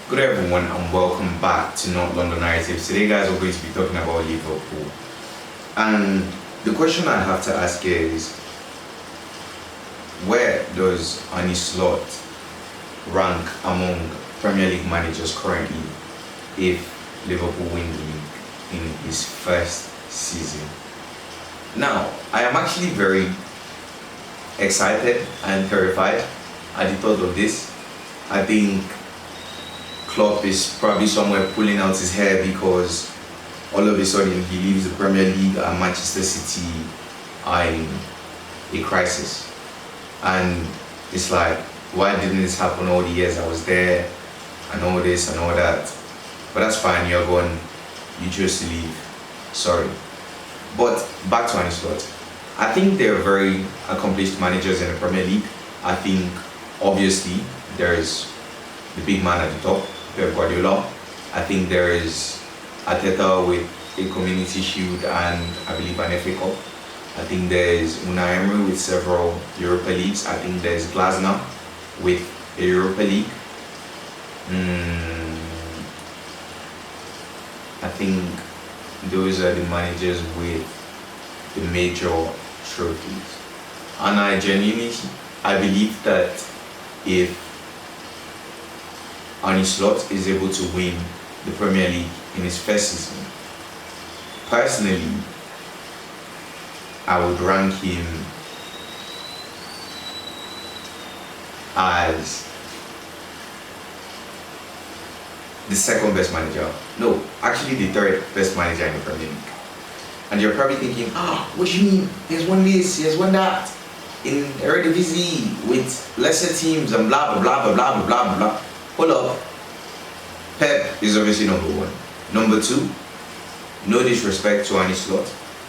Good everyone and welcome back to Not London Narratives. Today guys we're going to be talking about Liverpool. And the question I have to ask is, where does Arne Slot rank among Premier League managers currently if Liverpool win the league in his first season? Now, I am actually very excited and terrified at the thought of this. I think Klopp is probably somewhere pulling out his hair because all of a sudden he leaves the Premier League and Manchester City are in a crisis. And it's like, why didn't this happen all the years I was there and all this and all that? But that's fine, you're gone, you chose to leave, sorry. But back to Arne Slot. I think they're very accomplished managers in the Premier League. I think obviously there is the big man at the top, Pep Guardiola. I think there is Arteta with a Community Shield and I believe an FA Cup. I think there is Unai Emery with several Europa Leagues. I think there is Glasner with a Europa League. I think those are the managers with the major trophies. And I believe that if Arne Slot is able to win the Premier League in his first season, personally, I would rank him as the second best manager. No, actually the third best manager in the Premier League. And you're probably thinking, what do you mean? He has won this, he has won that in Eredivisie with lesser teams and blah blah blah blah blah blah blah. Hold up. Pep is obviously number one. Number two, no disrespect to Arne Slot,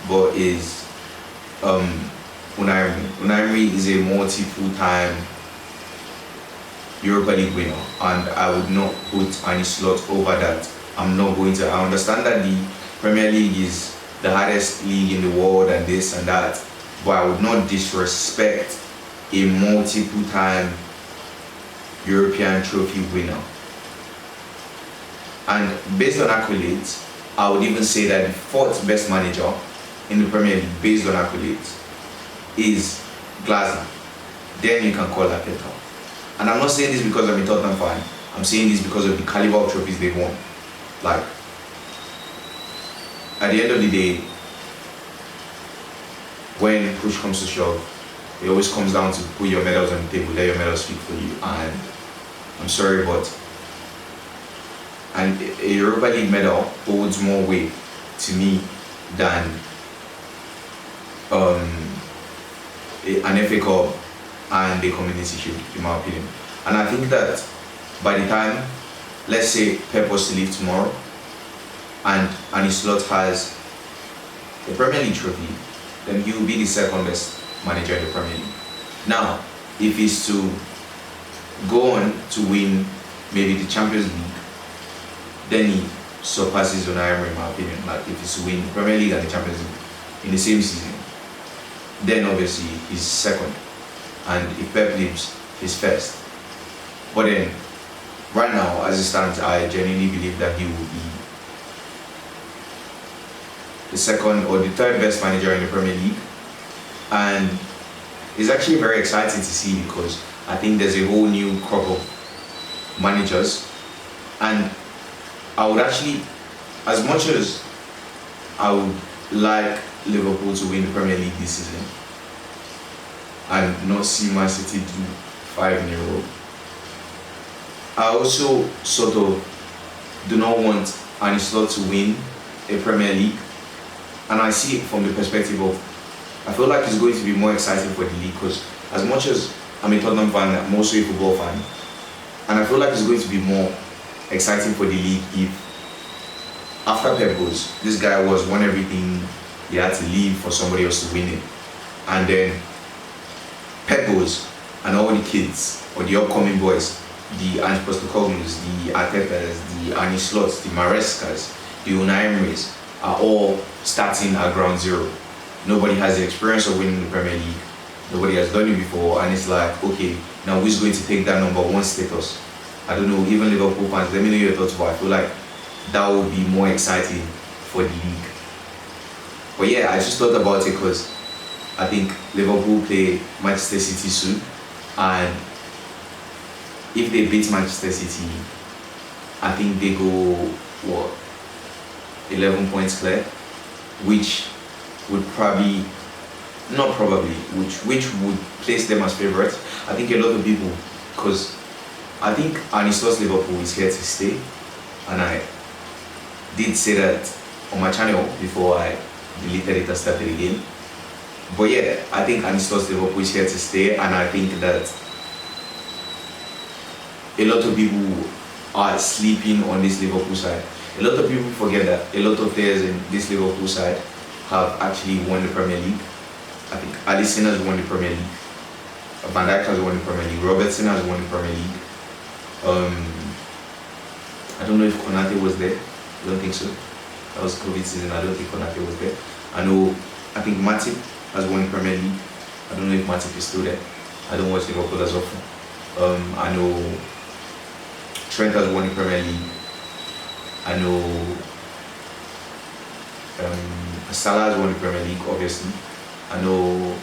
but is Unai Emery. Unai Emery is a multi-full-time Europa League winner, and I would not put Arne Slot over that. I understand that the Premier League is the hardest league in the world and this and that, but I would not disrespect a multiple-time European trophy winner. And based on accolades, I would even say that the fourth best manager in the Premier League based on accolades is Glasner. Then you can call Arteta. And I'm not saying this because I'm a Tottenham fan. I'm saying this because of the caliber of trophies they've won. Like, at the end of the day, when push comes to shove, it always comes down to put your medals on the table, let your medals speak for you. And I'm sorry, but a Europa League medal holds more weight to me than an FA Cup and a Community Shield, in my opinion. And I think that by the time, let's say Pep was to leave tomorrow and Arne Slot has the Premier League trophy, then he will be the second best manager in the Premier League. Now, if he's to go on to win maybe the Champions League, then he surpasses Unai Emery in my opinion. Like, if he's to win the Premier League and the Champions League in the same season, then obviously he's second. And if Pep leaves, he's first. But then, right now, as it stands, I genuinely believe that he will be the second or the third best manager in the Premier League. And it's actually very exciting to see because I think there's a whole new crop of managers. And I would actually, as much as I would like Liverpool to win the Premier League this season and not see Man City do 5 in a row, I also sort of do not want Arne Slot to win a Premier League. And I see it from the perspective of, I feel like it's going to be more exciting for the league because as much as I'm a Tottenham fan, I'm also a football fan. And I feel like it's going to be more exciting for the league if after Pep goes, this guy won everything, he had to leave for somebody else to win it. And then Pep goes and all the kids or the upcoming boys, the Ange Postecoglou's, the Artetas, the Arne Slots, the Marescas, the Unai Emerys are all starting at ground zero. Nobody has the experience of winning the Premier League. Nobody has done it before, and it's like, okay, now who's going to take that number one status? I don't know, even Liverpool fans, let me know your thoughts, but I feel like that would be more exciting for the league. But yeah, I just thought about it because I think Liverpool play Manchester City soon, and if they beat Manchester City, I think they go, 11 points clear, which would which would place them as favourites. I think a lot of people, because I think Arne Slot's Liverpool is here to stay, and I did say that on my channel before I deleted it and started again. But yeah, I think Arne Slot's Liverpool is here to stay, and I think that a lot of people are sleeping on this Liverpool side. A lot of people forget that a lot of players in this Liverpool side have actually won the Premier League. I think Alisson has won the Premier League. Van Dijk has won the Premier League. Robertson has won the Premier League. I don't know if Konate was there. I don't think so. That was COVID season. I don't think Konate was there. I think Matip has won the Premier League. I don't know if Matip is still there. I don't watch Liverpool as often. I know Trent has won the Premier League. I know Salah has won the Premier League, obviously. I know,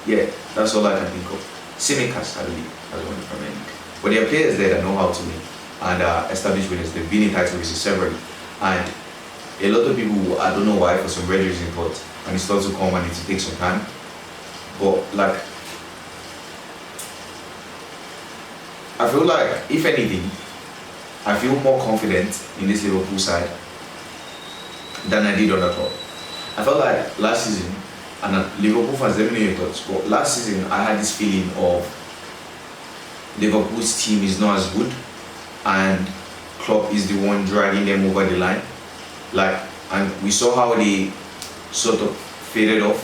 yeah, that's all I can think of. Tsimikas, I believe, has won the Premier League. But there are players there that know how to win and are established winners. They've been in title races severally. And a lot of people, I don't know why, for some weird reason, thought, and it's starts to come and it will take some time. But like, I feel like, if anything, I feel more confident in this Liverpool side than I did on the top. I felt like last season, and Liverpool fans, let me know your thoughts, but last season I had this feeling of Liverpool's team is not as good and Klopp is the one dragging them over the line. And we saw how they sort of faded out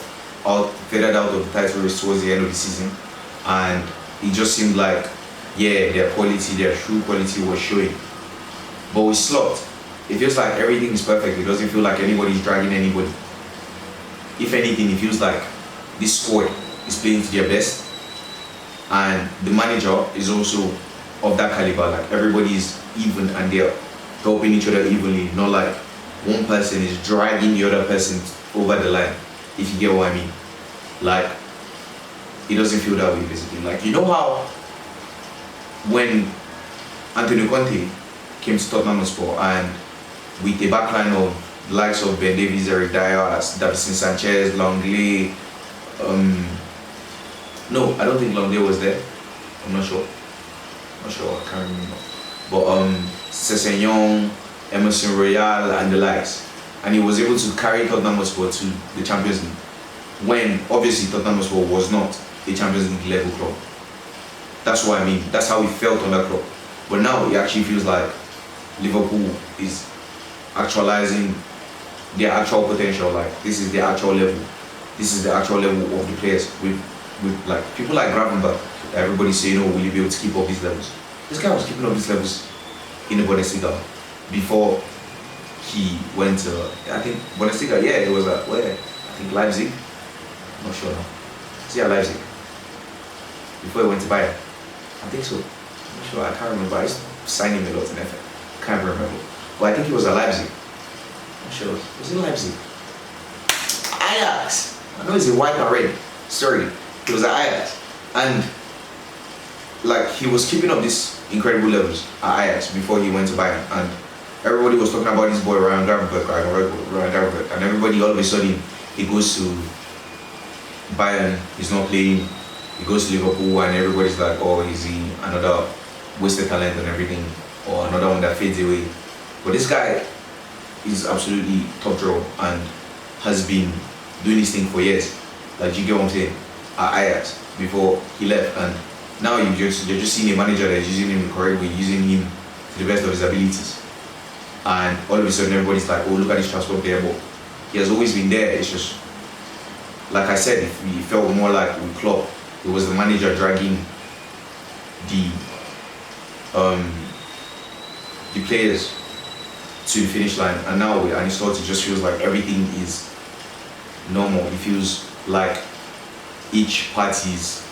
of the title race towards the end of the season, and it just seemed like, yeah, their true quality was showing. But with Slot, it feels like everything is perfect. It doesn't feel like anybody's dragging anybody. If anything, it feels like this squad is playing to their best, and the manager is also of that caliber. Like, everybody is even and they're helping each other evenly. Not like one person is dragging the other person over the line, if you get what I mean. Like, it doesn't feel that way, basically. Like, you know how when Antonio Conte came to Tottenham Hotspur, and with the backline of the likes of Ben Davies, Eric Dyer, Davison Sanchez, Longley, no, I don't think Longley was there. I'm not sure, I can't remember. But Sessegnon, Emerson Royal, and the likes, and he was able to carry Tottenham Hotspur to the Champions League, when obviously Tottenham Hotspur was not a Champions League level club. That's what I mean. That's how he felt on that club. But now it actually feels like Liverpool is actualizing their actual potential. Like, this is their actual level. This is the actual level of the players. With like people like Gravenberch, everybody's saying, "Oh, will you be able to keep up these levels?" This guy was keeping up these levels in the Bundesliga before he went to, I think Bundesliga. Yeah, it was at where? I think Leipzig. I'm not sure now. Yeah, Leipzig. Before he went to Bayern. I think so. I'm not sure. I can't remember. I used to sign him a lot in FA. Can't remember. But I think he was at Leipzig. I'm not sure. Was it Leipzig? Ajax. I know it's a white and red. Sorry. He was at Ajax. And like, he was keeping up these incredible levels at Ajax before he went to Bayern. And everybody was talking about this boy Ryan Gravenberch, and everybody all of a sudden he goes to Bayern, he's not playing. He goes to Liverpool and everybody's like, oh, is he another wasted talent and everything, or another one that fades away? But this guy is absolutely top draw and has been doing this thing for years. Like, you get what I'm saying? At Ajax before he left, and now you're just seeing a manager that is using him the correct way, using him to the best of his abilities. And all of a sudden everybody's like, oh, look at this transfer player. But he has always been there. It's just, like I said, it felt more like with Klopp, it was the manager dragging the players to the finish line, and now with Arne Slot, it just feels like everything is normal. It feels like each party is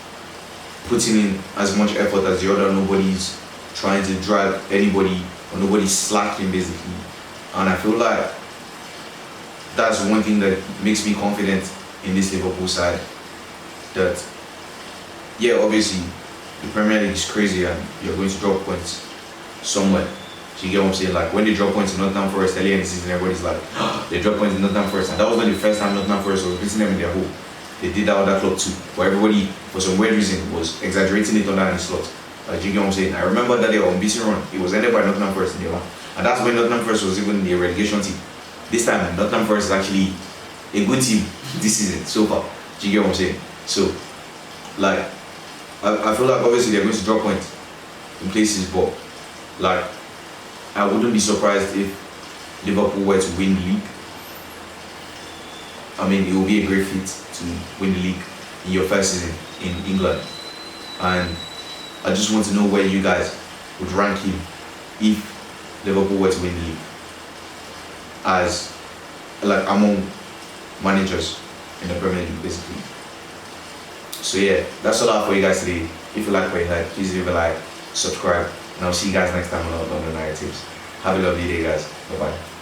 putting in as much effort as the other. Nobody's trying to drag anybody or nobody's slacking basically. And I feel like that's one thing that makes me confident in this Liverpool side. That yeah, obviously the Premier League is crazy and you're going to drop points somewhere. So you get what I'm saying? Like when they drop points in Nottingham Forest earlier in the season, everybody's like, they drop points in Nottingham Forest, and that was not the first time Nottingham Forest was beating them in their home. They did that other club too, but everybody, for some weird reason, was exaggerating it on Arne Slot. Like you get what I'm saying? I remember that they were unbeaten run. It was ended by Nottingham Forest in their home, and that's when Nottingham Forest was even the relegation team. This time, Nottingham Forest is actually a good team this season so far. Do you get what I'm saying? So, like, I feel like obviously they're going to drop points in places, but like, I wouldn't be surprised if Liverpool were to win the league. I mean, it will be a great feat to win the league in your first season in England. And I just want to know where you guys would rank him if Liverpool were to win the league, as like among managers in the Premier League, basically. So yeah, that's all I have for you guys today. If you like what you heard, please leave a like, subscribe, and I'll see you guys next time on the narratives. Have a lovely day, guys. Bye bye.